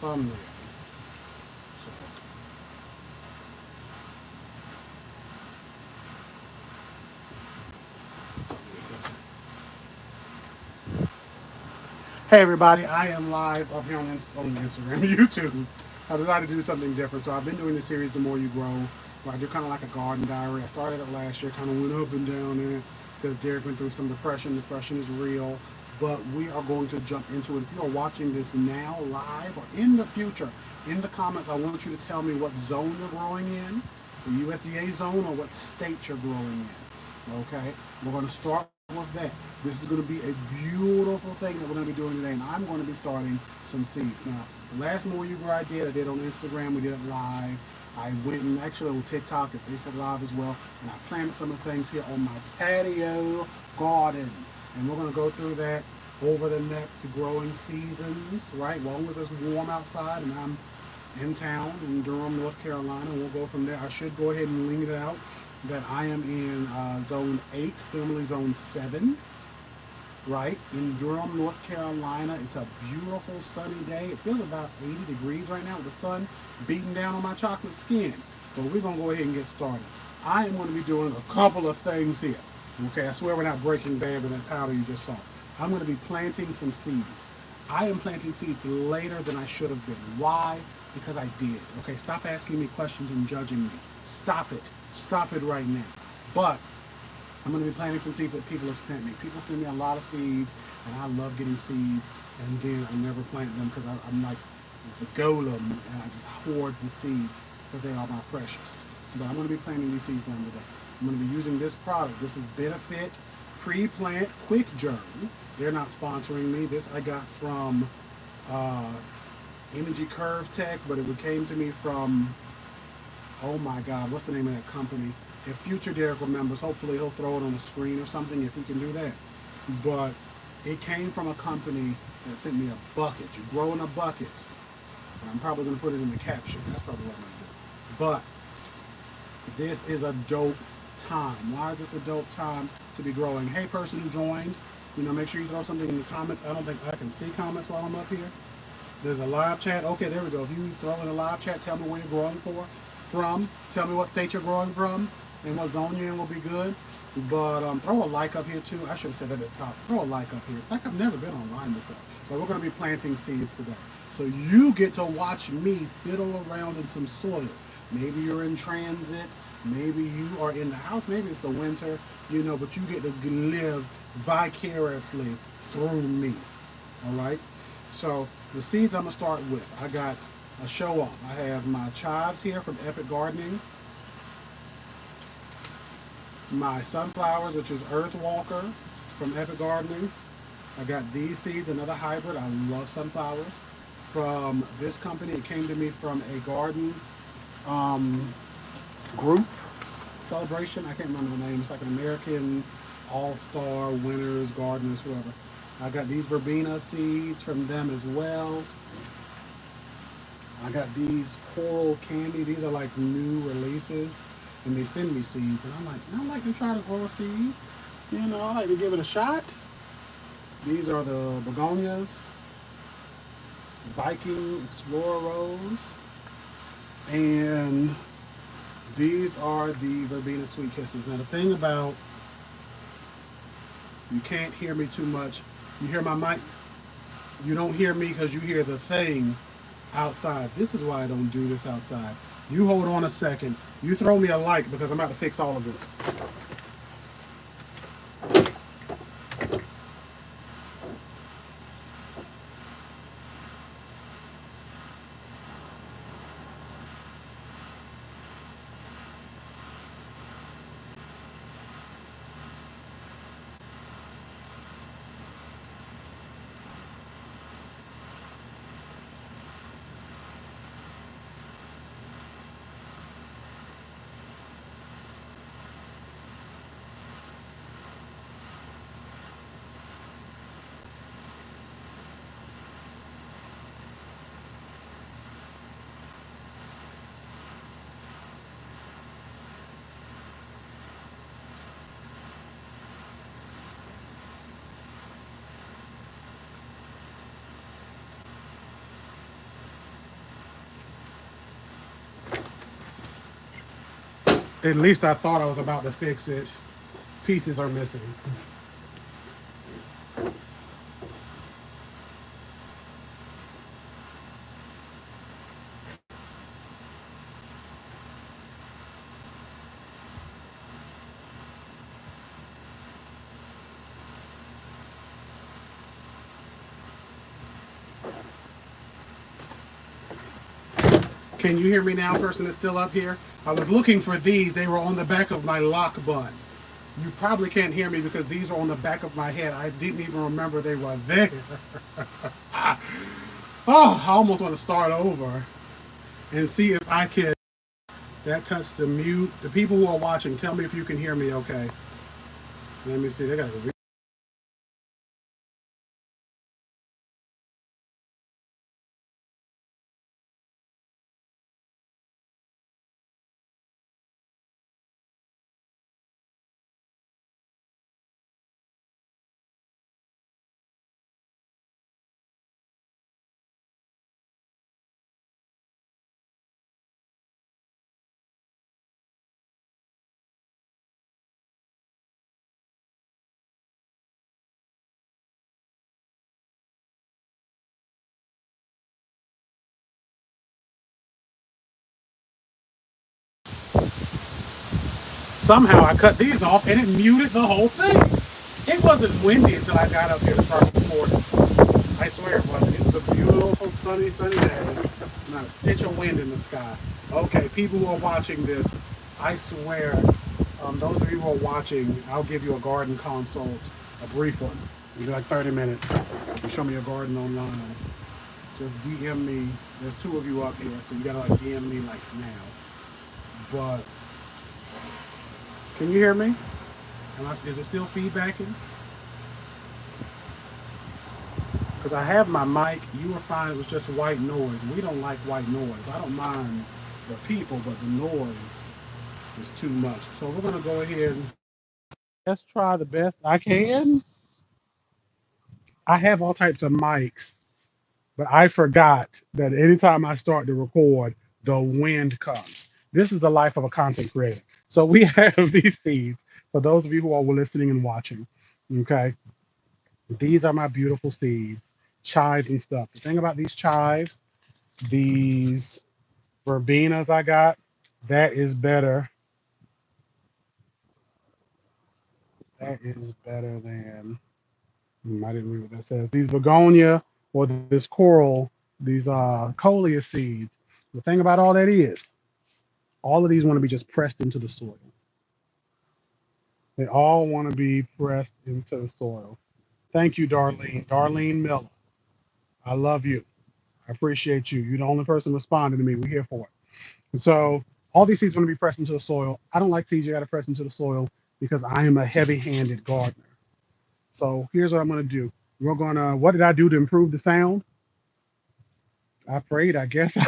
thumbnail. So, hey everybody, I am live up here on Instagram, YouTube. I decided to do something different. So I've been doing this series, The More You Grow, where I do kind of like a garden diary. I started it last year, kind of went up and down in it because Derek went through some depression. Depression is real, but we are going to jump into it. If you are watching this now live or in the future, in the comments, I want you to tell me what zone you're growing in, the USDA zone or what state you're growing in. Okay, we're going to start with that. This is going to be a beautiful thing that we're going to be doing today, and I'm going to be starting some seeds. Now, the last More You Grow I did on Instagram. We did it live. I went and actually on TikTok and Facebook Live as well, and I planted some of the things here on my patio garden. And we're going to go through that over the next growing seasons, right? As long as it's warm outside and I'm in town in Durham, North Carolina. We'll go from there. I should go ahead and link it out that I am in zone 8, formerly zone 7, right? In Durham, North Carolina. It's a beautiful sunny day. It feels about 80 degrees right now with the sun beating down on my chocolate skin. But we're going to go ahead and get started. I am going to be doing a couple of things here. Okay, I swear we're not breaking bad with that powder you just saw. I'm going to be planting some seeds. I am planting seeds later than I should have been. Why? Because I did. Okay, stop asking me questions and judging me. Stop it. Stop it right now. But I'm going to be planting some seeds that people have sent me. People send me a lot of seeds, and I love getting seeds, and then I never plant them because I'm like the golem, and I just hoard the seeds because they are my precious. But I'm going to be planting these seeds down today. I'm going to be using this product. This is Benefit Pre-Plant Quick Germ. They're not sponsoring me. This I got from uh, Energy Curve Tech, but it came to me from, oh my God, what's the name of that company? If future Derek remembers, hopefully he'll throw it on the screen or something if he can do that. But it came from a company that sent me a bucket. You grow in a bucket. I'm probably going to put it in the caption. That's probably what I'm going to do. But this is a dope time. Why is this a dope time to be growing? Hey, person who joined, make sure you throw something in the comments. I don't think I can see comments while I'm up here. There's a live chat. Okay, there we go. If you throw in a live chat, tell me where you're growing from. Tell me what state you're growing from and what zone you're in will be good. But throw a like up here too. I should have said that at the top. Throw a like up here. It's like I've never been online before. But we're going to be planting seeds today. So you get to watch me fiddle around in some soil. Maybe you're in transit. Maybe you are in the house. Maybe it's the winter. But you get to live vicariously through me. All right? So the seeds I'm going to start with. I got a show off. I have my chives here from Epic Gardening. My sunflowers, which is Earthwalker from Epic Gardening. I got these seeds, another hybrid. I love sunflowers. From this company, it came to me from a garden group celebration. I can't remember the name. It's like an American All-Star Winners, Gardeners, whoever. I got these verbena seeds from them as well. I got these coral candy. These are like new releases, and they send me seeds, and I'm like, I like to try to grow a seed. I like to give it a shot. These are the begonias, Viking Explorer Rose, and these are the verbena sweet kisses. Now the thing about, you can't hear me too much. You hear my mic. You don't hear me because you hear the thing outside. This is why I don't do this outside. You hold on a second. You throw me a like because I'm about to fix all of this. At least I thought I was about to fix it. Pieces are missing. Can you hear me now, person that's still up here? I was looking for these. They were on the back of my lock bun. You probably can't hear me because these are on the back of my head. I didn't even remember they were there. Oh, I almost want to start over and see if I can. That touched the mute. The people who are watching, tell me if you can hear me okay. Let me see. They got to. Somehow I cut these off and it muted the whole thing. It wasn't windy until I got up here to start recording. I swear it wasn't. It was a beautiful sunny day. Not a stitch of wind in the sky. Okay, people who are watching this, I swear, those of you who are watching, I'll give you a garden consult, a brief one. It'll be like 30 minutes. You show me your garden online. Just DM me. There's two of you up here, so you gotta like DM me like now. But can you hear me? Is it still feedbacking? Because I have my mic. You were fine. It was just white noise. We don't like white noise. I don't mind the people, but the noise is too much. So we're going to go ahead and let's try the best I can. I have all types of mics, but I forgot that anytime I start to record, the wind comes. This is the life of a content creator. So we have these seeds for those of you who are listening and watching. Okay. These are my beautiful seeds, chives and stuff. The thing about these chives, these verbenas I got, that is better. That is better than, I didn't read what that says. These begonia or this coral, these coleus seeds. The thing about all that is, all of these want to be just pressed into the soil. They all want to be pressed into the soil. Thank you, Darlene. Darlene Miller. I love you. I appreciate you. You're the only person responding to me. We're here for it. So all these seeds want to be pressed into the soil. I don't like seeds you got to press into the soil because I am a heavy-handed gardener. So here's what I'm going to do. We're going to, what did I do to improve the sound? I prayed, I guess.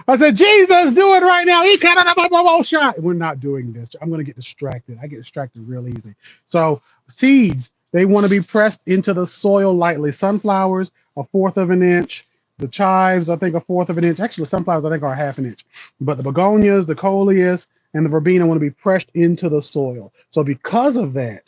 I said, Jesus, do it right now. He kind of shot. We're not doing this. I'm going to get distracted. I get distracted real easy. So seeds, they want to be pressed into the soil lightly. Sunflowers, a fourth of an inch. The chives, I think a fourth of an inch. Actually, sunflowers, I think are a half an inch. But the begonias, the coleus, and the verbena want to be pressed into the soil. So because of that,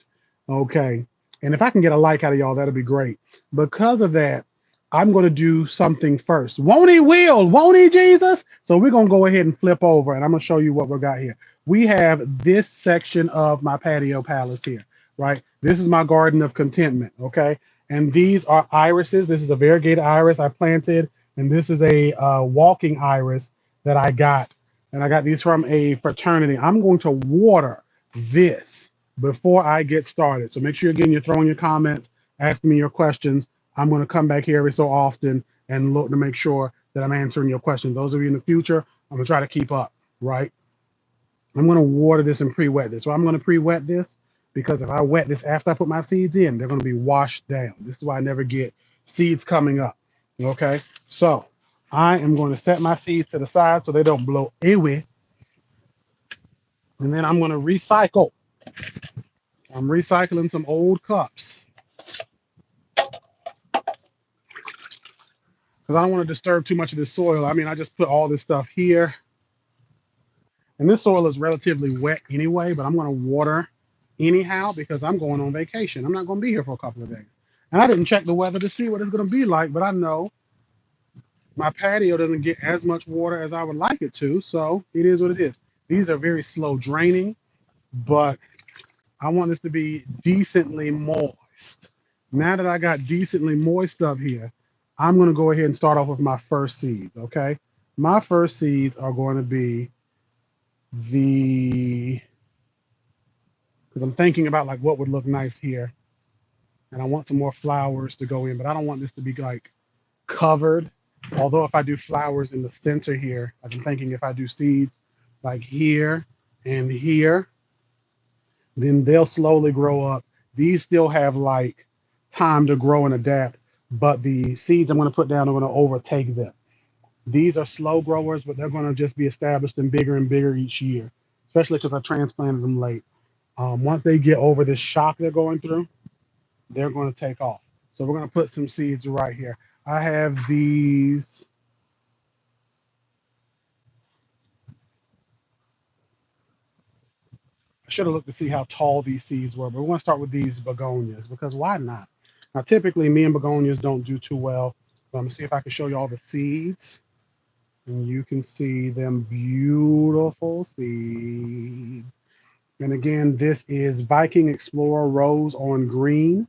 okay, and if I can get a like out of y'all, that'd be great. Because of that, I'm going to do something first. Won't he will? Won't he, Jesus? So we're going to go ahead and flip over and I'm going to show you what we got here. We have this section of my patio palace here, right? This is my garden of contentment, okay? And these are irises. This is a variegated iris I planted, and this is a walking iris that I got. And I got these from a fraternity. I'm going to water this before I get started. So make sure, again, you're throwing your comments, asking me your questions. I'm going to come back here every so often and look to make sure that I'm answering your questions. Those of you in the future, I'm going to try to keep up, right? I'm going to water this and pre-wet this. So I'm going to pre-wet this because if I wet this after I put my seeds in, they're going to be washed down. This is why I never get seeds coming up, okay? So I am going to set my seeds to the side so they don't blow away. And then I'm going to recycle. I'm recycling some old cups. because I don't want to disturb too much of this soil. I mean, I just put all this stuff here, and this soil is relatively wet anyway, but I'm going to water anyhow because I'm going on vacation. I'm not going to be here for a couple of days. And I didn't check the weather to see what it's going to be like, but I know my patio doesn't get as much water as I would like it to, so it is what it is. These are very slow draining, but I want this to be decently moist. Now that I got decently moist up here, I'm going to go ahead and start off with my first seeds, okay? My first seeds are going to be because I'm thinking about like what would look nice here, and I want some more flowers to go in, but I don't want this to be like covered. Although if I do flowers in the center here, like I'm thinking if I do seeds like here and here, then they'll slowly grow up. These still have like time to grow and adapt, but the seeds I'm going to put down are going to overtake them. These are slow growers, but they're going to just be established and bigger each year, especially because I transplanted them late. Once they get over this shock they're going through, they're going to take off. So we're going to put some seeds right here. I have these. I should have looked to see how tall these seeds were, but we're going to start with these begonias because why not? Now, typically, me and begonias don't do too well, but I'm going to see if I can show you all the seeds. And you can see them beautiful seeds. And again, this is Viking Explorer Rose on green.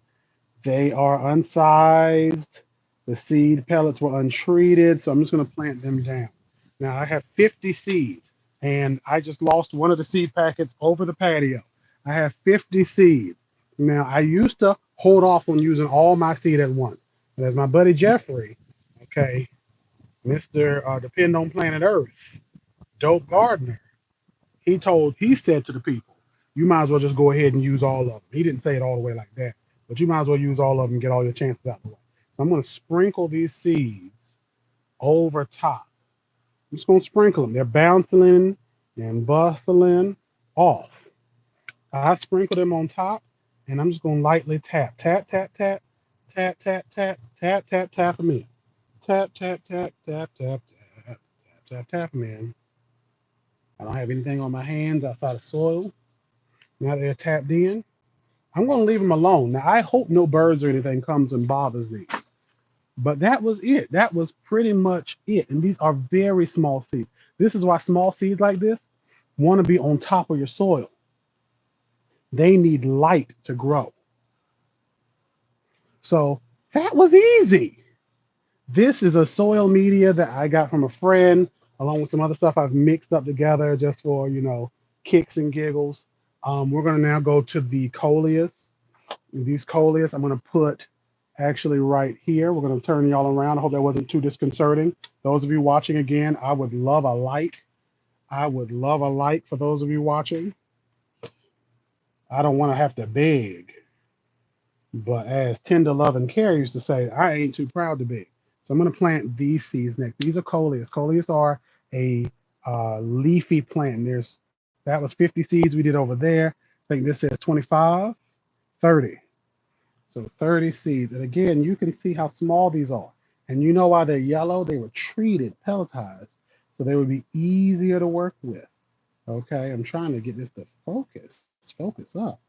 They are unsized. The seed pellets were untreated, so I'm just going to plant them down. Now I have 50 seeds, and I just lost one of the seed packets over the patio. I have 50 seeds. Now I used to hold off on using all my seed at once. But as my buddy Jeffrey, okay, Mr. Depend on Planet Earth, Dope Gardener, he said to the people, you might as well just go ahead and use all of them. He didn't say it all the way like that, but you might as well use all of them and get all your chances out the way. So I'm going to sprinkle these seeds over top. I'm just going to sprinkle them. They're bouncing and bustling off. I sprinkle them on top, and I'm just going to lightly tap, tap, tap, tap, tap, tap, tap, tap, tap, tap them in. Tap, tap, tap, tap, tap, tap, tap, tap, tap them in. I don't have anything on my hands outside of soil. Now they're tapped in. I'm going to leave them alone. Now, I hope no birds or anything comes and bothers these. But that was it. That was pretty much it. And these are very small seeds. This is why small seeds like this want to be on top of your soil. They need light to grow. So that was easy. This is a soil media that I got from a friend, along with some other stuff I've mixed up together just for, kicks and giggles. We're going to now go to the coleus. These coleus I'm going to put actually right here. We're going to turn y'all around. I hope that wasn't too disconcerting. Those of you watching again, I would love a like. I would love a like for those of you watching. I don't want to have to beg. But as Tender Love and Care used to say, I ain't too proud to beg. So I'm going to plant these seeds next. These are coleus. Coleus are a leafy plant. That was 50 seeds we did over there. I think this says 25, 30. So 30 seeds. And again, you can see how small these are. And you know why they're yellow? They were treated, pelletized, so they would be easier to work with. Okay, I'm trying to get this to focus. Focus up.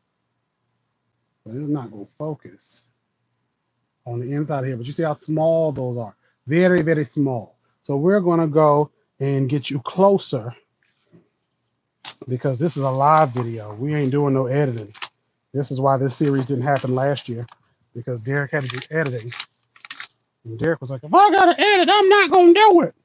But it's not going to focus on the inside here. But you see how small those are. Very, very small. So we're going to go and get you closer because this is a live video. We ain't doing no editing. This is why this series didn't happen last year, because Derek had to do editing. And Derek was like, if I got to edit, I'm not going to do it.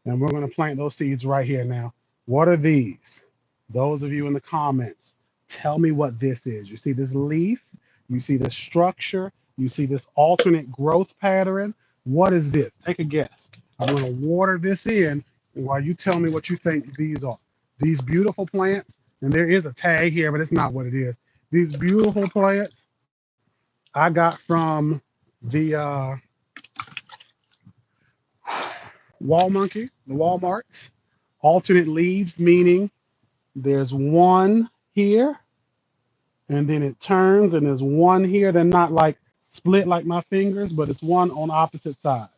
And we're going to plant those seeds right here now. What are these? Those of you in the comments, tell me what this is. You see this leaf? You see this structure? You see this alternate growth pattern? What is this? Take a guess. I'm going to water this in while you tell me what you think these are. These beautiful plants, and there is a tag here, but it's not what it is. These beautiful plants I got from the the Walmarts. Alternate leaves, meaning there's one here, and then it turns, and there's one here. They're not like split like my fingers, but it's one on opposite sides.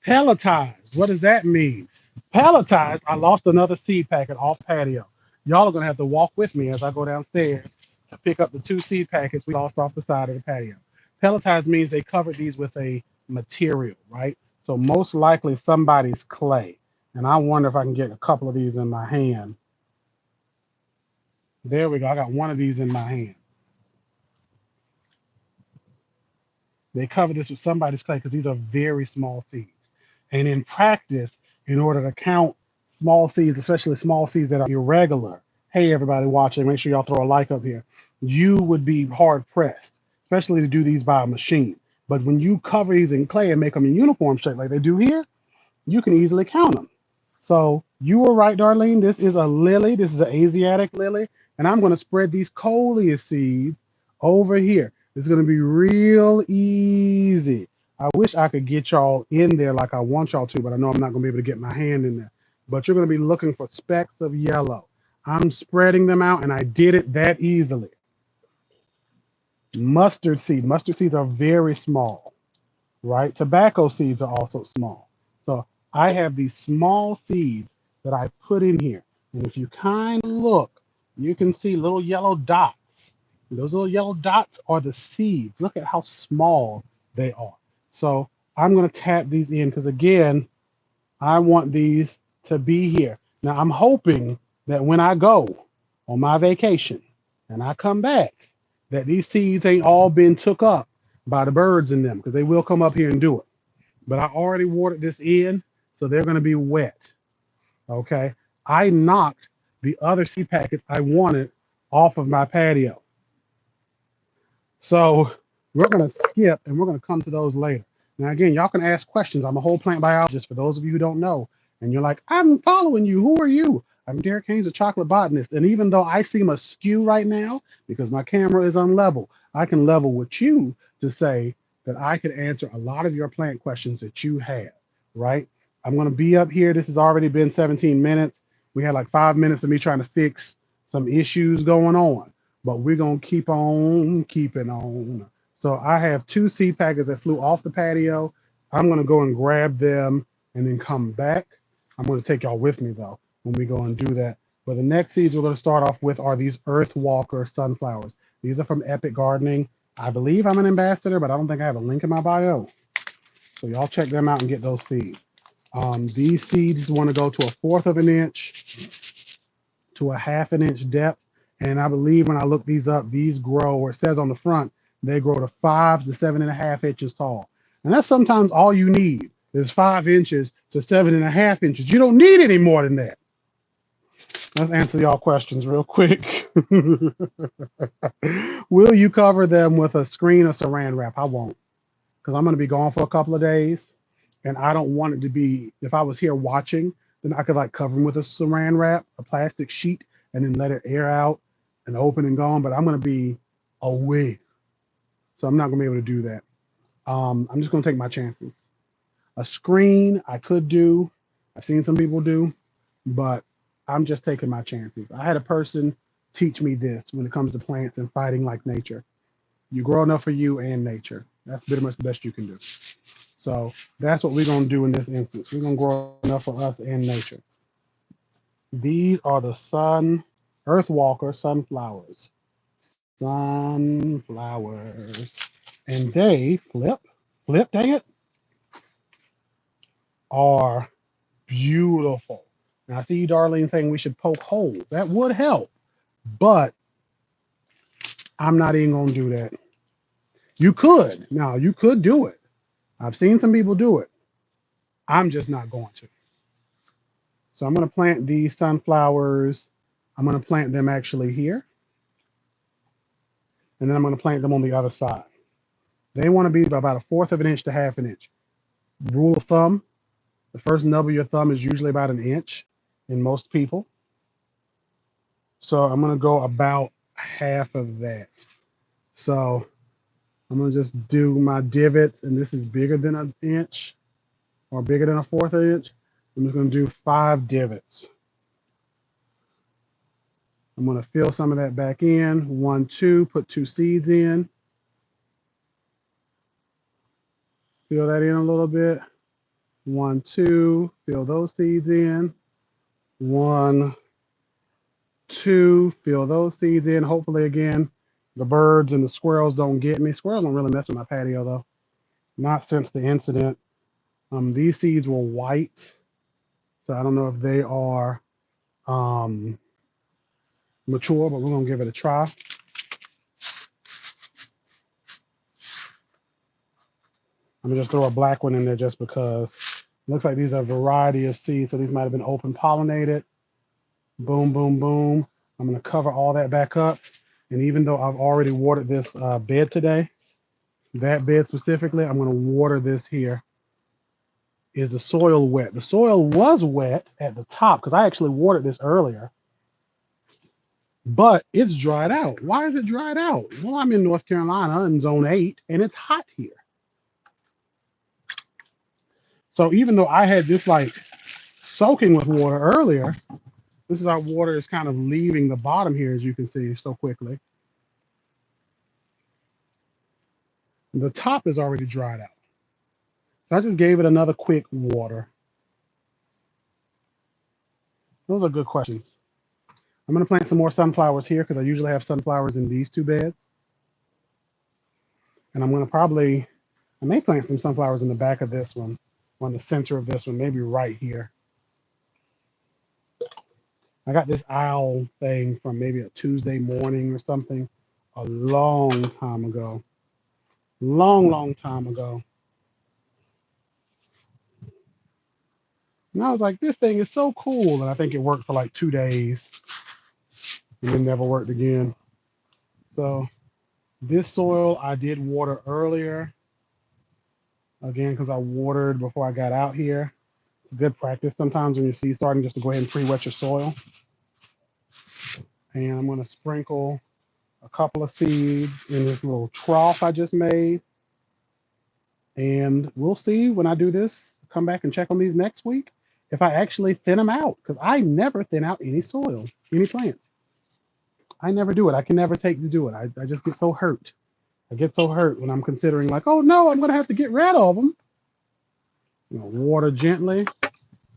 Pelletized. What does that mean? Pelletized. I lost another seed packet off patio. Y'all are gonna have to walk with me as I go downstairs to pick up the two seed packets we lost off the side of the patio. Pelletized means they covered these with a material, right? So most likely somebody's clay. And I wonder if I can get a couple of these in my hand. There we go. I got one of these in my hand. They cover this with somebody's clay because these are very small seeds. And in practice, in order to count small seeds, especially small seeds that are irregular, hey, everybody watching, make sure y'all throw a like up here. You would be hard pressed, especially to do these by a machine. But when you cover these in clay and make them in uniform shape like they do here, you can easily count them. So you were right, Darlene. This is a lily. This is an Asiatic lily. And I'm going to spread these coleus seeds over here. It's going to be real easy. I wish I could get y'all in there like I want y'all to, but I know I'm not going to be able to get my hand in there. But you're going to be looking for specks of yellow. I'm spreading them out, and I did it that easily. Mustard seed. Mustard seeds are very small, right? Tobacco seeds are also small. So I have these small seeds that I put in here. And if you kind of look, you can see little yellow dots. Those little yellow dots are the seeds. Look at how small they are. So I'm going to tap these in because, again, I want these to be here. Now, I'm hoping that when I go on my vacation and I come back, that these seeds ain't all been took up by the birds in them because they will come up here and do it. But I already watered this in, so they're going to be wet. Okay. I knocked the other seed packets I wanted off of my patio. So we're going to skip and we're going to come to those later. Now, again, y'all can ask questions. I'm a whole plant biologist for those of you who don't know. And you're like, I'm following you. Who are you? I'm Derek Haynes, a chocolate botanist. And even though I seem askew right now because my camera is unlevel, I can level with you to say that I could answer a lot of your plant questions that you have, right? I'm going to be up here. This has already been 17 minutes. We had like 5 minutes of me trying to fix some issues going on, but we're going to keep on keeping on. So I have two seed packets that flew off the patio. I'm going to go and grab them and then come back. I'm going to take y'all with me though when we go and do that. But the next seeds we're going to start off with are these Earthwalker sunflowers. These are from Epic Gardening. I believe I'm an ambassador, but I don't think I have a link in my bio. So y'all check them out and get those seeds. These seeds want to go to 1/4 of an inch to 1/2 an inch depth. And I believe when I look these up, these grow, or it says on the front, they grow to 5 to 7.5 inches tall. And that's sometimes all you need is 5 inches to 7.5 inches. You don't need any more than that. Let's answer y'all questions real quick. Will you cover them with a screen or saran wrap? I won't, because I'm going to be gone for a couple of days. And I don't want it to be, if I was here watching, then I could like cover them with a saran wrap, a plastic sheet, and then let it air out and open and gone. But I'm going to be away. So I'm not going to be able to do that. I'm just going to take my chances. A screen I could do. I've seen some people do, but I'm just taking my chances. I had a person teach me this when it comes to plants and fighting like nature. You grow enough for you and nature. That's pretty much the best you can do. So that's what we're going to do in this instance. We're going to grow enough for us and nature. These are the Earthwalker sunflowers. Sunflowers. And they flip, dang it, are beautiful. Now, I see you, Darlene, saying we should poke holes. That would help, but I'm not even going to do that. You could. Now, you could do it. I've seen some people do it. I'm just not going to. So I'm going to plant these sunflowers. I'm going to plant them actually here. And then I'm going to plant them on the other side. They want to be about 1/4 of an inch to 1/2 an inch. Rule of thumb, the first nub of your thumb is usually about an inch in most people. So I'm going to go about 1/2 of that. So I'm going to just do my divots, and this is bigger than an inch or bigger than 1/4 inch. I'm just going to do 5 divots. I'm I'm going to fill some of that back in. 1, 2, put 2 seeds in. Fill that in a little bit. 1, 2, fill those seeds in. 1, 2, fill those seeds in. Hopefully, again, the birds and the squirrels don't get me. Squirrels don't really mess with my patio, though. Not since the incident. These seeds were white, so I don't know if they are mature, but we're going to give it a try. I'm going to just throw a black one in there just because. It looks like these are a variety of seeds, so these might have been open pollinated. Boom, boom, boom. I'm going to cover all that back up. And even though I've already watered this bed today, that bed specifically, I'm going to water this here. Is the soil wet? The soil was wet at the top because I actually watered this earlier, but it's dried out. Why is it dried out? Well, I'm in North Carolina in zone 8 and it's hot here. So even though I had this like soaking with water earlier, this is how water is kind of leaving the bottom here, as you can see so quickly. The top is already dried out. So I just gave it another quick water. Those are good questions. I'm going to plant some more sunflowers here because I usually have sunflowers in these 2 beds. And I'm going to I may plant some sunflowers in the back of this one, on the center of this one, maybe right here. I got this owl thing from maybe a Tuesday morning or something a long time ago. Long time ago. And I was like, this thing is so cool. And I think it worked for like 2 days and then never worked again. So this soil I did water earlier. Again, because I watered before I got out here. It's a good practice sometimes when you see starting just to go ahead and pre-wet your soil. And I'm going to sprinkle a couple of seeds in this little trough I just made. And we'll see when I do this, come back and check on these next week, if I actually thin them out, because I never thin out any soil, any plants. I never do it. I can never take to do it. I just get so hurt. I get so hurt when I'm considering like, oh no, I'm going to have to get rid of them. Water gently,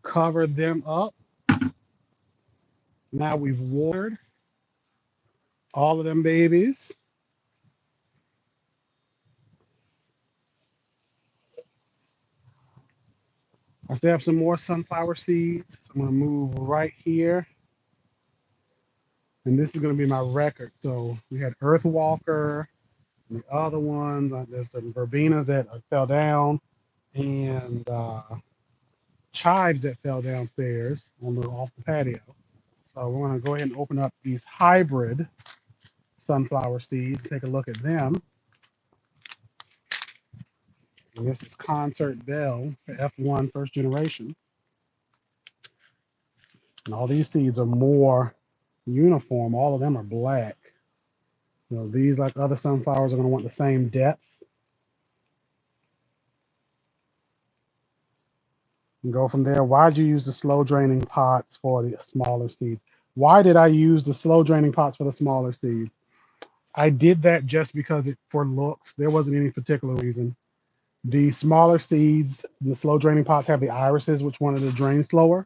cover them up. Now we've watered all of them babies. I still have some more sunflower seeds. So I'm going to move right here. And this is going to be my record. So we had Earth Walker, and the other ones, there's some verbenas that fell down, and chives that fell downstairs off the patio. So we're going to go ahead and open up these hybrid sunflower seeds, take a look at them. And this is Concert Bell for F1 first generation. And all these seeds are more uniform. All of them are black. These, like other sunflowers, are going to want the same depth. And go from there. Why did you use the slow draining pots for the smaller seeds? Why did I use the slow draining pots for the smaller seeds? I did that just because for looks. There wasn't any particular reason. The smaller seeds, the slow draining pots have the irises, which wanted to drain slower.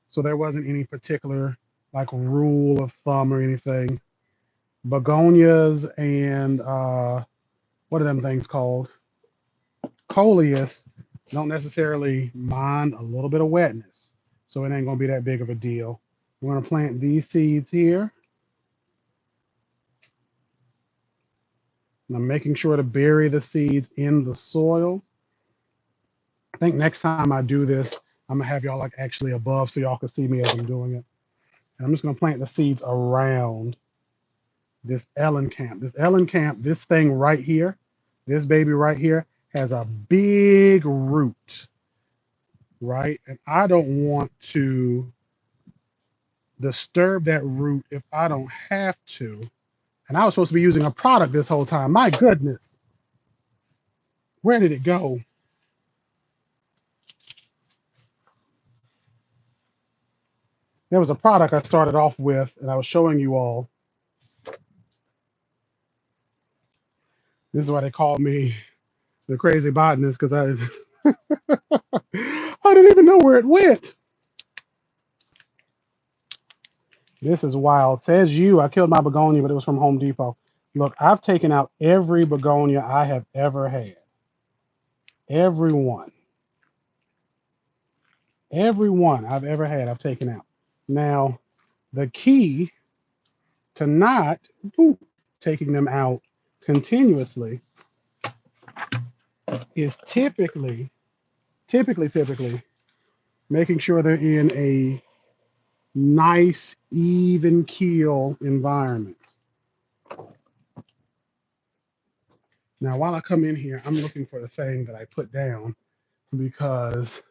So there wasn't any particular like rule of thumb or anything. Begonias and what are them things called? Coleus don't necessarily mind a little bit of wetness. So it ain't going to be that big of a deal. We're going to plant these seeds here. And I'm making sure to bury the seeds in the soil. I think next time I do this, I'm going to have y'all like actually above so y'all can see me as I'm doing it. And I'm just going to plant the seeds around this Ellencamp. This thing right here, this baby right here, has a big root, right? And I don't want to disturb that root if I don't have to. And I was supposed to be using a product this whole time. My goodness. Where did it go? There was a product I started off with, and I was showing you all. This is why they called me the crazy botanist, because I didn't even know where it went. This is wild. Says you, I killed my begonia, but it was from Home Depot. Look, I've taken out every begonia I have ever had. Every one. Every one I've ever had, I've taken out. Now, the key to not taking them out continuously is typically making sure they're in a nice, even keel environment. Now, while I come in here, I'm looking for the thing that I put down because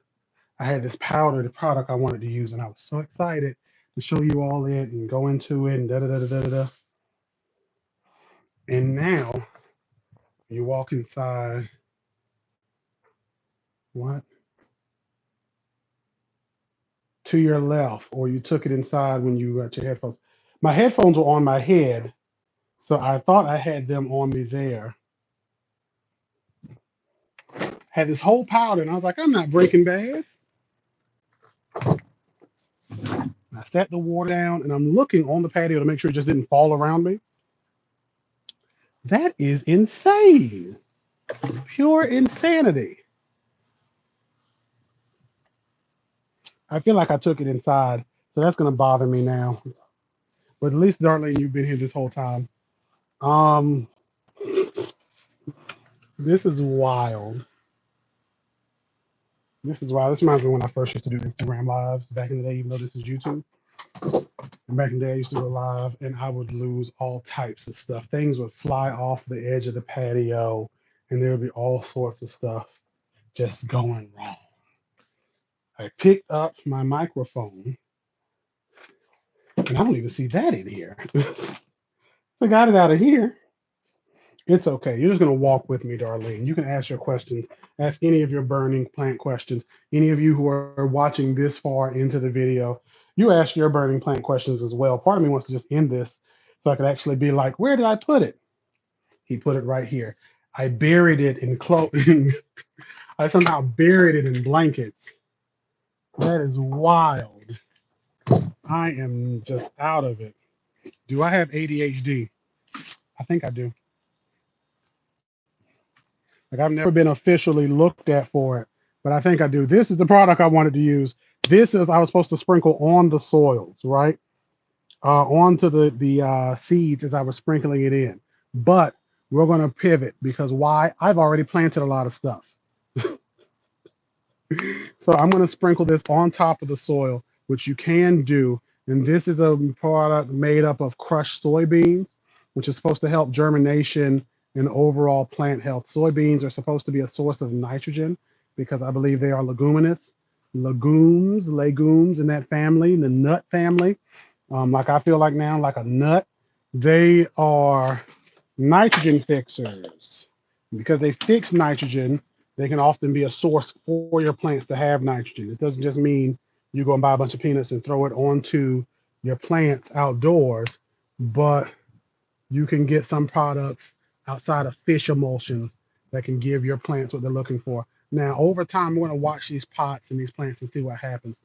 I had this powdered product I wanted to use, and I was so excited to show you all it and go into it and da da da da da da. And now you walk inside. What? To your left, or you took it inside when you got your headphones. My headphones were on my head, so I thought I had them on me there. Had this whole powder, and I was like, I'm not Breaking Bad. I set the water down, and I'm looking on the patio to make sure it just didn't fall around me. That is insane. Pure insanity. I feel like I took it inside, so that's gonna bother me now. But at least, Darlene, you've been here this whole time. Um, this is wild. This is wild. This reminds me when I first used to do Instagram lives back in the day, even though this is YouTube. And back in the day, I used to go live, and I would lose all types of stuff. Things would fly off the edge of the patio, and there would be all sorts of stuff just going wrong. I picked up my microphone, and I don't even see that in here. I got it out of here. It's okay. You're just going to walk with me, Darlene. You can ask your questions. Ask any of your burning plant questions. Any of you who are watching this far into the video, you ask your burning plant questions as well. Part of me wants to just end this so I could actually be like, where did I put it? He put it right here. I buried it in clothing. I somehow buried it in blankets. That is wild. I am just out of it. Do I have ADHD? I think I do. Like, I've never been officially looked at for it, but I think I do. This is the product I wanted to use. This is I was supposed to sprinkle on the soils, right? Onto the seeds as I was sprinkling it in. But we're going to pivot because why? I've already planted a lot of stuff. So I'm going to sprinkle this on top of the soil, which you can do. And this is a product made up of crushed soybeans, which is supposed to help germination and overall plant health. Soybeans are supposed to be a source of nitrogen because I believe they are leguminous, legumes in that family, the nut family. Like I feel like now, like a nut, they are nitrogen fixers. Because they fix nitrogen, they can often be a source for your plants to have nitrogen. It doesn't just mean you go and buy a bunch of peanuts and throw it onto your plants outdoors, but you can get some products outside of fish emulsions that can give your plants what they're looking for. Now, over time, we're going to watch these pots and these plants and see what happens.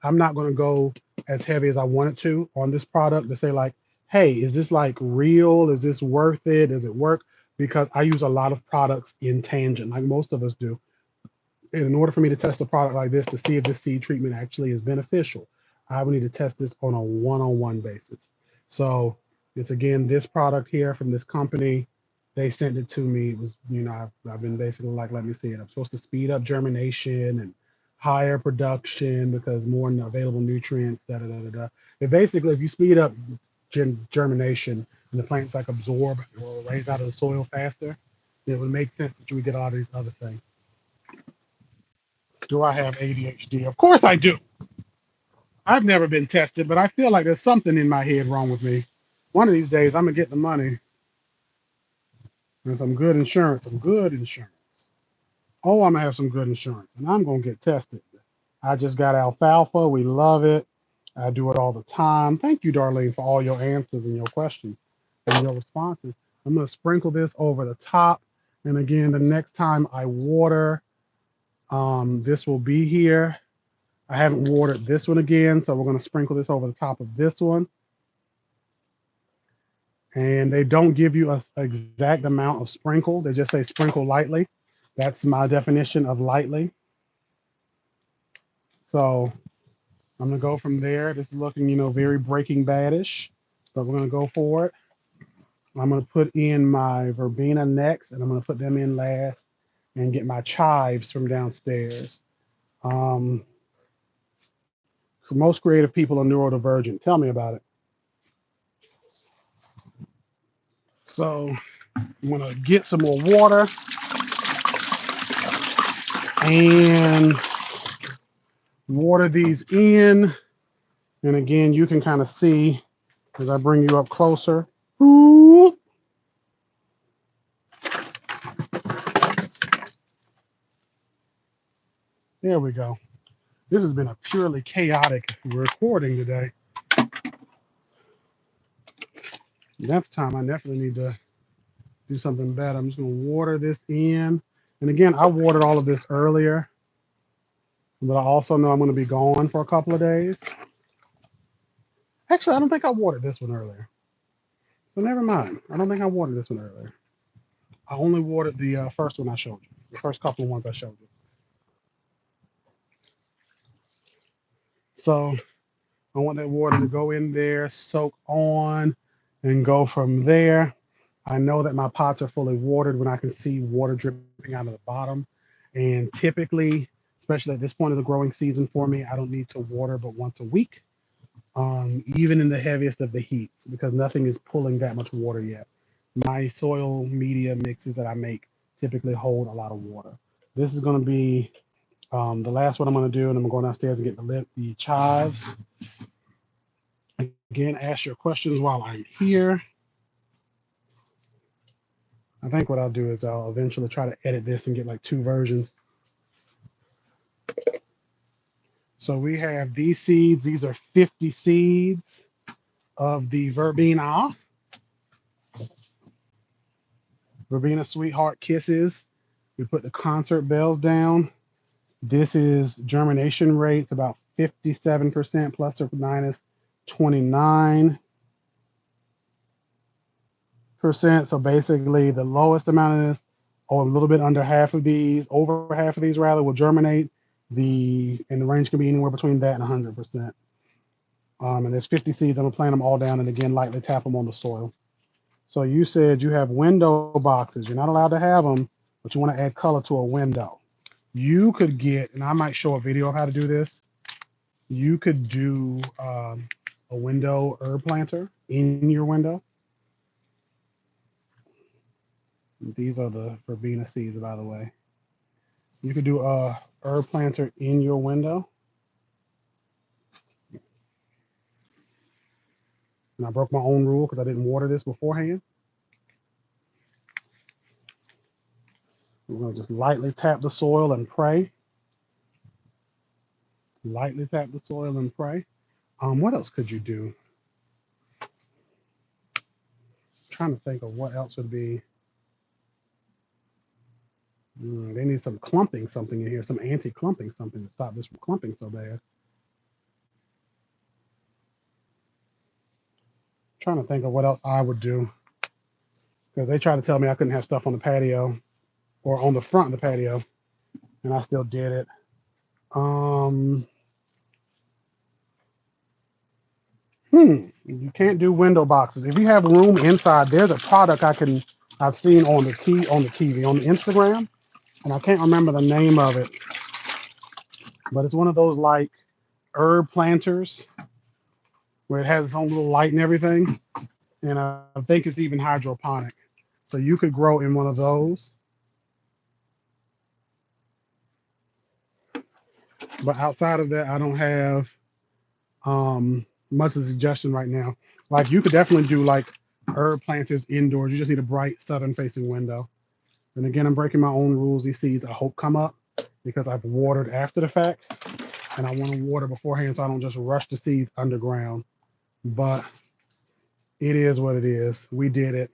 I'm not going to go as heavy as I wanted to on this product to say like, hey, is this like real? Is this worth it? Does it work? Because I use a lot of products in tangent, like most of us do. And in order for me to test a product like this to see if this seed treatment actually is beneficial, I would need to test this on a one-on-one basis. So it's again this product here from this company. They sent it to me. It was, I've been basically like, let me see it. I'm supposed to speed up germination and higher production because more available nutrients, da da da da da. But basically, if you speed up germination and the plants like absorb or raise out of the soil faster, it would make sense that you would get all these other things. Do I have ADHD? Of course I do. I've never been tested, but I feel like there's something in my head wrong with me. One of these days, I'm gonna get the money and some good insurance. Some good insurance. Oh, I'm gonna have some good insurance, and I'm gonna get tested. I just got alfalfa. We love it. I do it all the time. Thank you, Darlene, for all your answers and your questions and your responses. I'm going to sprinkle this over the top. And again, the next time I water, this will be here. I haven't watered this one again, so we're going to sprinkle this over the top of this one. And they don't give you an exact amount of sprinkle. They just say sprinkle lightly. That's my definition of lightly. So I'm going to go from there. This is looking, very Breaking Bad-ish, but we're going to go for it. I'm going to put in my verbena next, and I'm going to put them in last and get my chives from downstairs. Most creative people are neurodivergent. Tell me about it. So I'm going to get some more water and water these in. And again, you can kind of see as I bring you up closer. Ooh. There we go. This has been a purely chaotic recording today. Next time, I definitely need to do something better. I'm just going to water this in. And again, I watered all of this earlier, but I also know I'm going to be gone for a couple of days. Actually, I don't think I watered this one earlier. So never mind. I don't think I watered this one earlier. I only watered the first one I showed you, the first couple of ones I showed you. So I want that water to go in there, soak on, and go from there. I know that my pots are fully watered when I can see water dripping out of the bottom. And typically, especially at this point of the growing season for me, I don't need to water but once a week, even in the heaviest of the heats, because nothing is pulling that much water yet. My soil media mixes that I make typically hold a lot of water. This is going to be the last one I'm going to do, and I'm going to go downstairs and get the chives. Again, ask your questions while I'm here. I think what I'll do is I'll eventually try to edit this and get like 2 versions. So we have these seeds. These are 50 seeds of the verbena. Verbena Sweetheart Kisses. We put the concert bells down. This is germination rates about 57% plus or minus 29%. So basically the lowest amount of this, or a little bit under half of these, over half of these rather, will germinate. And the range can be anywhere between that and 100%. And there's 50 seeds. I'm gonna plant them all down and again lightly tap them on the soil. So you said you have window boxes. You're not allowed to have them, but you want to add color to a window. You could get, and I might show a video of how to do this. You could do a window herb planter in your window. These are the verbena seeds, by the way. You could do a herb planter in your window. And I broke my own rule because I didn't water this beforehand. We're going to just lightly tap the soil and pray. Lightly tap the soil and pray. What else could you do? I'm trying to think of what else would be. They need some clumping something in here, some anti-clumping something to stop this from clumping so bad. I'm trying to think of what else I would do. Because they tried to tell me I couldn't have stuff on the patio or on the front of the patio, and I still did it. You can't do window boxes. If you have room inside, there's a product I've seen on the TV, on the Instagram, and I can't remember the name of it, but it's one of those like herb planters where it has its own little light and everything, and I think it's even hydroponic. So you could grow in one of those. But outside of that, I don't have much of a suggestion right now. Like you could definitely do like herb planters indoors. You just need a bright southern facing window. And again, I'm breaking my own rules. These seeds I hope come up because I've watered after the fact. and I want to water beforehand so I don't just rush the seeds underground. But it is what it is. We did it.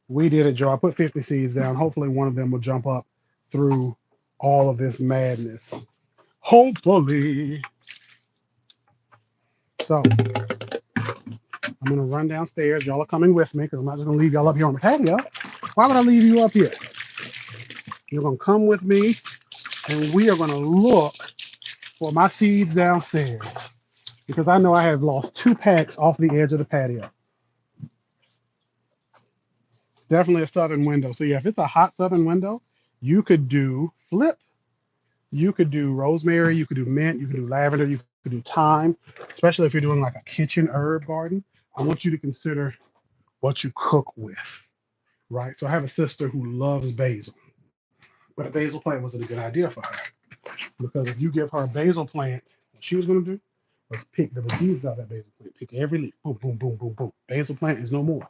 We did it, Joe. I put 50 seeds down. Hopefully one of them will jump up through all of this madness. Hopefully. So I'm gonna run downstairs. Y'all are coming with me because I'm not just gonna leave y'all up here on the patio. Why would I leave you up here? You're gonna come with me and we are gonna look for my seeds downstairs because I know I have lost 2 packs off the edge of the patio. Definitely a southern window. So yeah, if it's a hot southern window, you could do flip. You could do rosemary, you could do mint, you could do lavender, you could do thyme, especially if you're doing like a kitchen herb garden. I want you to consider what you cook with, right? So I have a sister who loves basil, but a basil plant wasn't a good idea for her because if you give her a basil plant, what she was going to do was pick the diseases out of that basil plant, pick every leaf, boom, boom, boom, boom, boom. Basil plant is no more.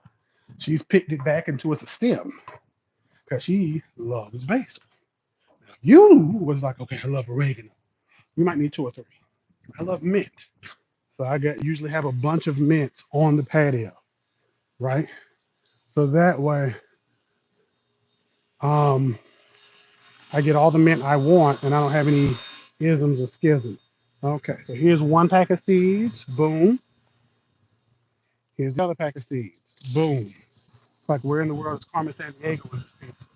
She's picked it back into its stem because she loves basil. Now, you was like, okay, I love oregano. You might need 2 or 3. I love mint. So I usually have a bunch of mints on the patio, right? So that way, I get all the mint I want and I don't have any isms or schisms. Okay, so here's 1 pack of seeds. Boom. Here's the other pack of seeds. Boom. It's like where in the world is Carmen Sandiego in this piece?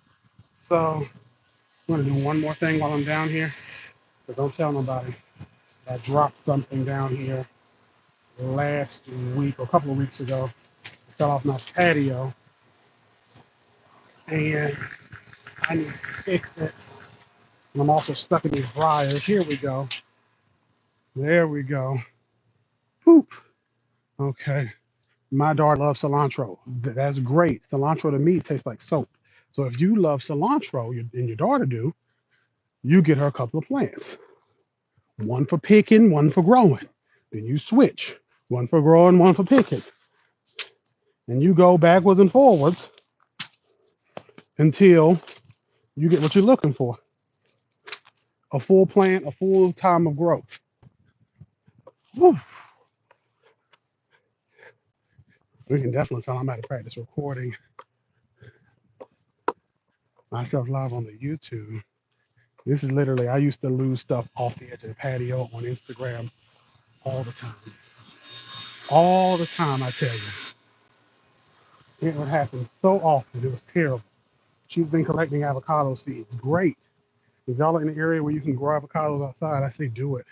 So I'm gonna do one more thing while I'm down here. But don't tell nobody. I dropped something down here last week or a couple of weeks ago. It fell off my patio and I need to fix it. And I'm also stuck in these briars. Here we go. There we go. Poop. Okay. My daughter loves cilantro. That's great. Cilantro to me tastes like soap. So if you love cilantro and your daughter do, you get her a couple of plants. One for picking, one for growing. Then you switch. One for growing, one for picking. And you go backwards and forwards until you get what you're looking for. A full plant, a full time of growth. Woo. We can definitely tell I'm out of practice recording myself live on the YouTube. This is literally, I used to lose stuff off the edge of the patio on Instagram all the time. All the time, I tell you. It would happen so often. It was terrible. She's been collecting avocado seeds. Great. If y'all are in the area where you can grow avocados outside, I say do it.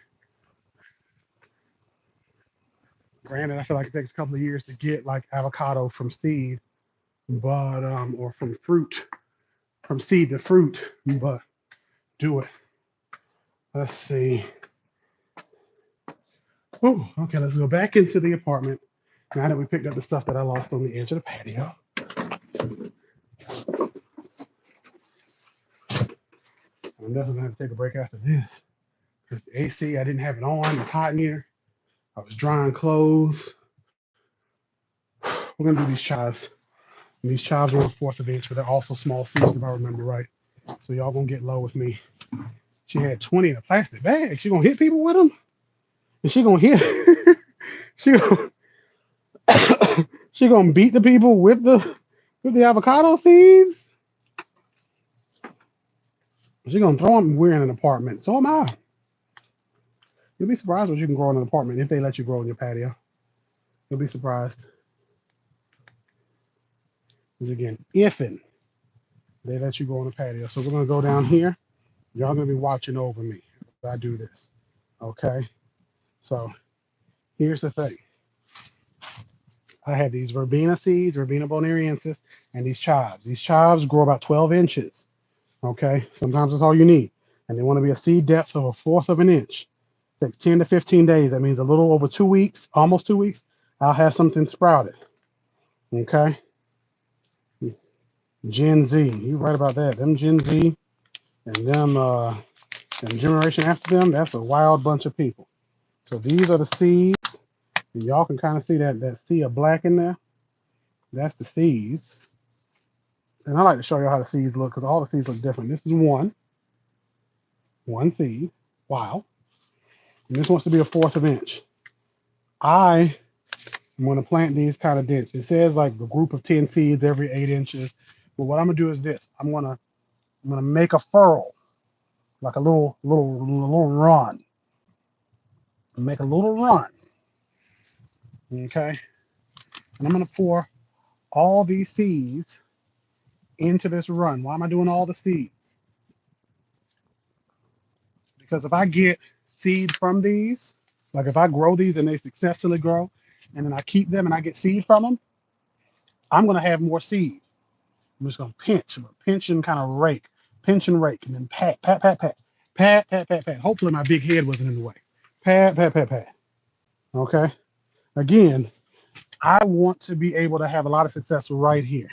Granted, I feel like it takes a couple of years to get like avocado from seed, but or from fruit, from seed to fruit, but do it. Let's see. Oh, okay, let's go back into the apartment. Now that we picked up the stuff that I lost on the edge of the patio. I'm definitely gonna have to take a break after this. Because the AC, I didn't have it on. It's hot in here. I was drying clothes. We're gonna do these chives. And these chives are 1/4 of an inch, but they're also small seeds if I remember right. So y'all gonna get low with me. She had 20 in a plastic bag. She gonna hit people with them? And she gonna hit she gonna she gonna beat the people with the avocado seeds? She gonna throw them. We're in an apartment. So am I. You'll be surprised what you can grow in an apartment if they let you grow in your patio. You'll be surprised. Because again, ifing they let you go on the patio. So we're gonna go down here. Y'all gonna be watching over me as I do this. Okay. So here's the thing. I had these verbena seeds, verbena bonariensis, and these chives. These chives grow about 12 inches. Okay. Sometimes that's all you need. And they want to be a seed depth of 1/4 of an inch. It takes 10 to 15 days. That means a little over 2 weeks, almost 2 weeks, I'll have something sprouted. Okay. Gen Z. You're right about that. Them Gen Z and them and generation after them, that's a wild bunch of people. So these are the seeds. And y'all can kind of see that sea of black in there. That's the seeds. And I like to show you how the seeds look because all the seeds look different. This is one seed. Wow. And this wants to be a fourth of an inch. I am going to plant these kind of dense. It says like a group of 10 seeds every 8 inches. But what I'm gonna do is this. I'm gonna make a furrow, like a little run. Make a little run. Okay. And I'm gonna pour all these seeds into this run. Why am I doing all the seeds? Because if I get seed from these, like if I grow these and they successfully grow, and then I keep them and I get seed from them, I'm gonna have more seed. I'm just gonna pinch and kind of rake, pinch and rake, and then pat, pat, pat, pat, pat, pat, pat, pat. Hopefully my big head wasn't in the way. Pat, pat, pat, pat. Okay. Again, I want to be able to have a lot of success right here.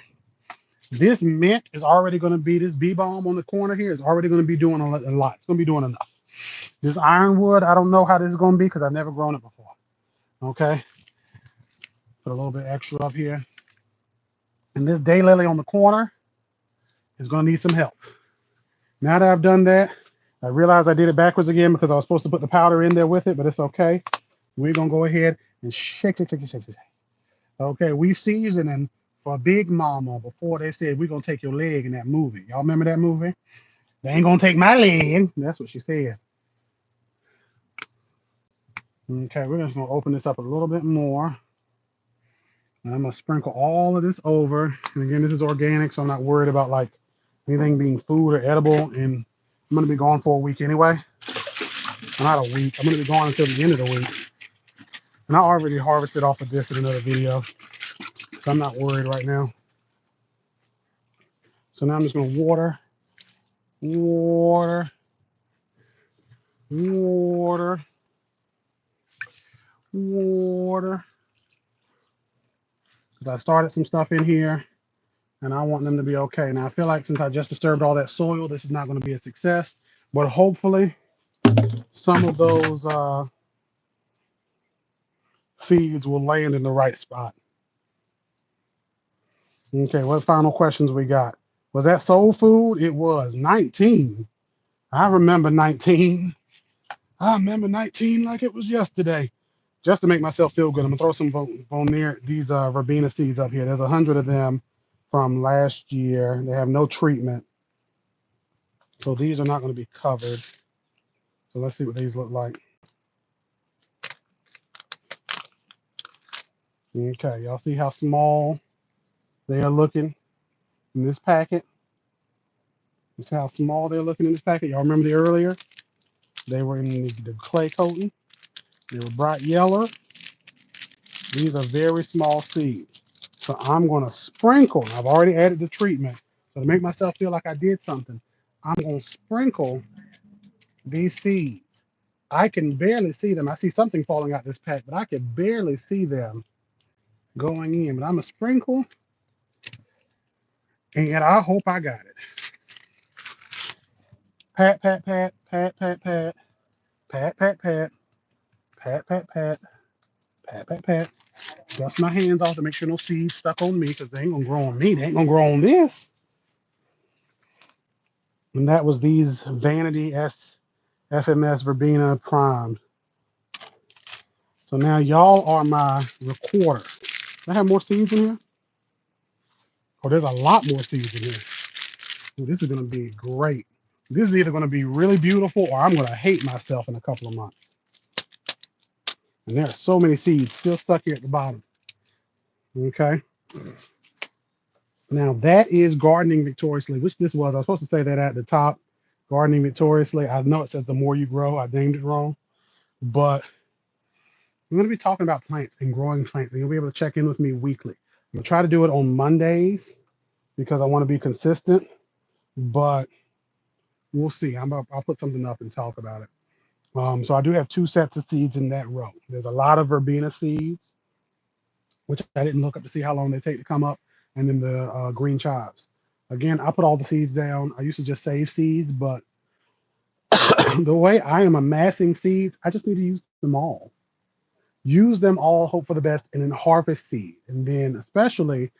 This mint is already going to be, this bee balm on the corner here is already going to be doing a lot. It's going to be doing enough. This ironwood, I don't know how this is going to be because I've never grown it before. Okay. Put a little bit extra up here. And this daylily on the corner is going to need some help. Now that I've done that, I realize I did it backwards again because I was supposed to put the powder in there with it, but it's okay. We're going to go ahead and shake. Okay, we seasoning for Big Mama before they said we're going to take your leg in that movie. Y'all remember that movie? They ain't going to take my leg. That's what she said. Okay, we're just going to open this up a little bit more. And I'm going to sprinkle all of this over. And again, this is organic, so I'm not worried about like anything being food or edible. And I'm going to be gone for a week anyway. Not a week. I'm going to be gone until the end of the week. And I already harvested off of this in another video. So I'm not worried right now. So now I'm just going to water. Because I started some stuff in here and I want them to be okay. Now I feel like since I just disturbed all that soil, this is not going to be a success, but hopefully some of those seeds will land in the right spot. Okay, what final questions we got? Was that soul food? It was 19. I remember 19. I remember 19 like it was yesterday. Just to make myself feel good, I'm gonna throw some these verbena seeds up here. There's 100 of them from last year. They have no treatment, so these are not going to be covered. So let's see what these look like. Okay, y'all see how small they are looking in this packet? You see how small they're looking in this packet? Y'all remember the earlier? They were in the clay coating. They were bright yellow. These are very small seeds. So I'm going to sprinkle. I've already added the treatment. So to make myself feel like I did something, I'm going to sprinkle these seeds. I can barely see them. I see something falling out this pack, but I can barely see them going in. But I'm going to sprinkle, and I hope I got it. Pat, pat, pat, pat, pat, pat, pat, pat, pat, pat, pat, pat, pat, pat, pat. Dust my hands off to make sure no seeds stuck on me because they ain't going to grow on me. They ain't going to grow on this. And that was these Vanity FMS Verbena primed. So now y'all are my recorder. Do I have more seeds in here? Oh, there's a lot more seeds in here. Ooh, this is going to be great. This is either going to be really beautiful or I'm going to hate myself in a couple of months. And there are so many seeds still stuck here at the bottom. Okay. Now that is Gardening Victoriously, which this was. I was supposed to say that at the top. Gardening Victoriously. I know it says the more you grow. I named it wrong. But I'm going to be talking about plants and growing plants. And you'll be able to check in with me weekly. I'm going to try to do it on Mondays because I want to be consistent. But we'll see. I'll put something up and talk about it. So I do have 2 sets of seeds in that row. There's a lot of verbena seeds, which I didn't look up to see how long they take to come up, and then the green chives. Again, I put all the seeds down. I used to just save seeds, but the way I am amassing seeds, I just need to use them all. Use them all, hope for the best, and then harvest seed. And then especially,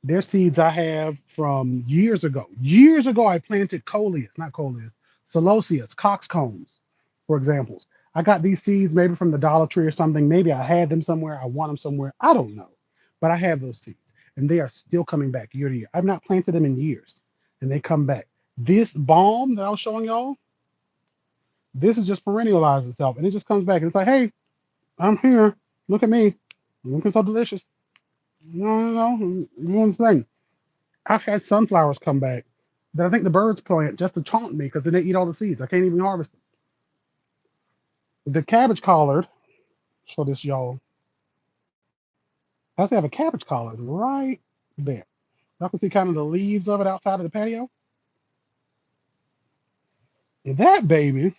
there's seeds I have from years ago. Years ago, I planted coleus, not coleus, celoseas, coxcombs, for examples. I got these seeds maybe from the Dollar Tree or something. Maybe I had them somewhere. I want them somewhere. I don't know. But I have those seeds and they are still coming back year to year. I've not planted them in years and they come back. This balm that I was showing y'all, this is just perennialized itself and it just comes back and it's like, hey, I'm here. Look at me. Looking so delicious. Doing this thing. I've had sunflowers come back that I think the birds plant just to taunt me because then they eat all the seeds. I can't even harvest them. The cabbage collard, show this y'all. I also have a cabbage collard right there. Y'all can see kind of the leaves of it outside of the patio. And that baby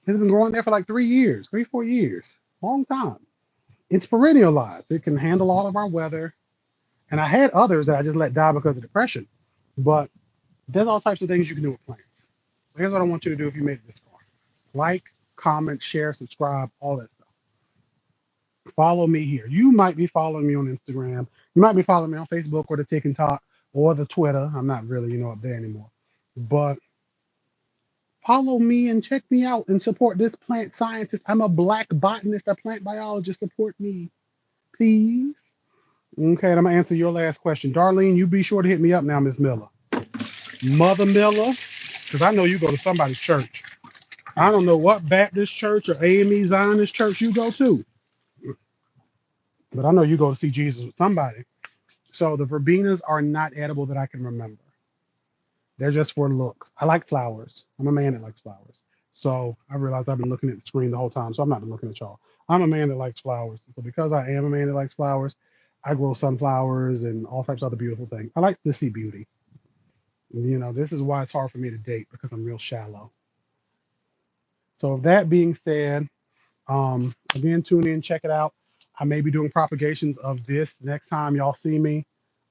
has been growing there for like 3 years, 4 years. Long time. It's perennialized. It can handle all of our weather. And I had others that I just let die because of depression. But there's all types of things you can do with plants. Here's what I want you to do if you made it this far. Like, comment, share, subscribe, all that stuff. Follow me here. You might be following me on Instagram. You might be following me on Facebook or the TikTok or the Twitter. I'm not really, up there anymore. But follow me and check me out and support this plant scientist. I'm a black botanist, a plant biologist. Support me, please. Okay, and I'm gonna answer your last question. Darlene, you be sure to hit me up now, Miss Miller. Mother Miller, because I know you go to somebody's church. I don't know what Baptist church or AME Zionist church you go to, but I know you go to see Jesus with somebody. So the verbenas are not edible that I can remember. They're just for looks. I like flowers. I'm a man that likes flowers. So I realized I've been looking at the screen the whole time. So I'm not looking at y'all. I'm a man that likes flowers. So because I am a man that likes flowers, I grow sunflowers and all types of other beautiful things. I like to see beauty. This is why it's hard for me to date because I'm real shallow. So that being said, again, tune in, check it out. I may be doing propagations of this next time y'all see me,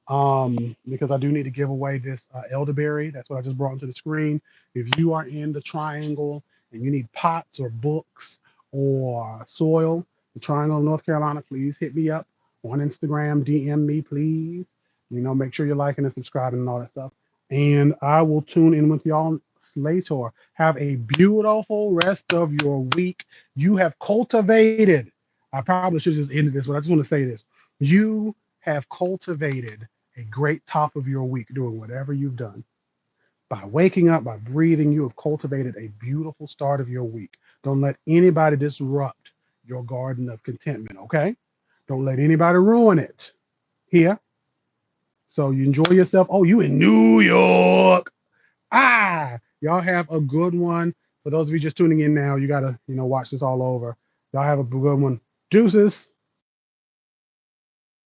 because I do need to give away this elderberry. That's what I just brought into the screen. If you are in the triangle and you need pots or books or soil, the Triangle of North Carolina, please hit me up on Instagram, DM me, please. Make sure you're liking and subscribing and all that stuff. And I will tune in with y'all later. Have a beautiful rest of your week. You have cultivated. I probably should have just ended this, but I just want to say this. You have cultivated a great top of your week doing whatever you've done. By waking up, by breathing, you have cultivated a beautiful start of your week. Don't let anybody disrupt your garden of contentment, okay? Don't let anybody ruin it. Here. So you enjoy yourself. Oh, you in New York. Y'all have a good one. For those of you just tuning in now, you gotta, watch this all over. Y'all have a good one. Deuces.